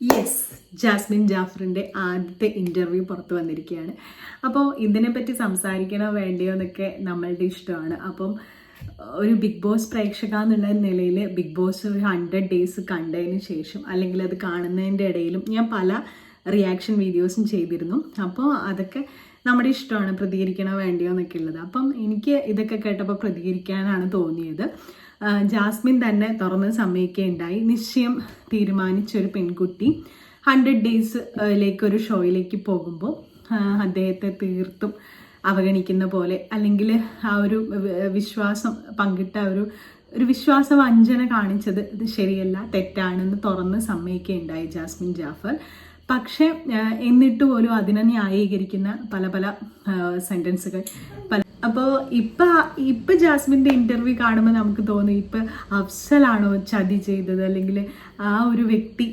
Yes, Jasmine ജാഫറിൻ്റെ ആദ്യത്തെ interview പുറത്തു വന്നിരിക്കുകയാണ്. അപ്പോൾ ഇതിനെപ്പറ്റി സംസാരിക്കണോ വേണ്ടയോ എന്നൊക്കെ നമ്മളുടെ ഇഷ്ടമാണ്. അപ്പം ഒരു ബിഗ് ബോസ് പ്രേക്ഷക എന്നുള്ള നിലയിൽ ബിഗ് ബോസ് ഒരു 100 ഡേയ്സ് കണ്ടതിന് ശേഷം അല്ലെങ്കിൽ അത് കാണുന്നതിൻ്റെ ഇടയിലും ഞാൻ പല റിയാക്ഷൻ വീഡിയോസും ചെയ്തിരുന്നു. അപ്പോൾ അതൊക്കെ നമ്മുടെ ഇഷ്ടമാണ്, പ്രതികരിക്കണോ വേണ്ടയോ എന്നൊക്കെ ഉള്ളത്. അപ്പം എനിക്ക് ഇതൊക്കെ കേട്ടപ്പോൾ പ്രതികരിക്കാനാണ് തോന്നിയത്. ജാസ്മിൻ തന്നെ തുറന്ന് സമ്മതിക്കുകയുണ്ടായി. നിശ്ചയം തീരുമാനിച്ചൊരു പെൺകുട്ടി 100 ഡേയ്സിലേക്ക് ഒരു ഷോയിലേക്ക് പോകുമ്പോൾ അദ്ദേഹത്തെ തീർത്തും അവഗണിക്കുന്ന പോലെ, അല്ലെങ്കിൽ ആ ഒരു വിശ്വാസം പങ്കിട്ട ഒരു വിശ്വാസ വഞ്ചന കാണിച്ചത് ഇത് ശരിയല്ല, തെറ്റാണെന്ന് തുറന്ന് സമ്മതിക്കുകയുണ്ടായി ജാസ്മിൻ ജാഫർ. പക്ഷെ എന്നിട്ട് പോലും അതിനെ ന്യായീകരിക്കുന്ന പല പല സെൻറ്റൻസുകൾ. അപ്പോൾ ഇപ്പം ജാസ്മിൻ്റെ ഇൻ്റർവ്യൂ കാണുമ്പോൾ നമുക്ക് തോന്നും ഇപ്പം അഫ്സലാണോ ചതി ചെയ്തത്, അല്ലെങ്കിൽ ആ ഒരു വ്യക്തി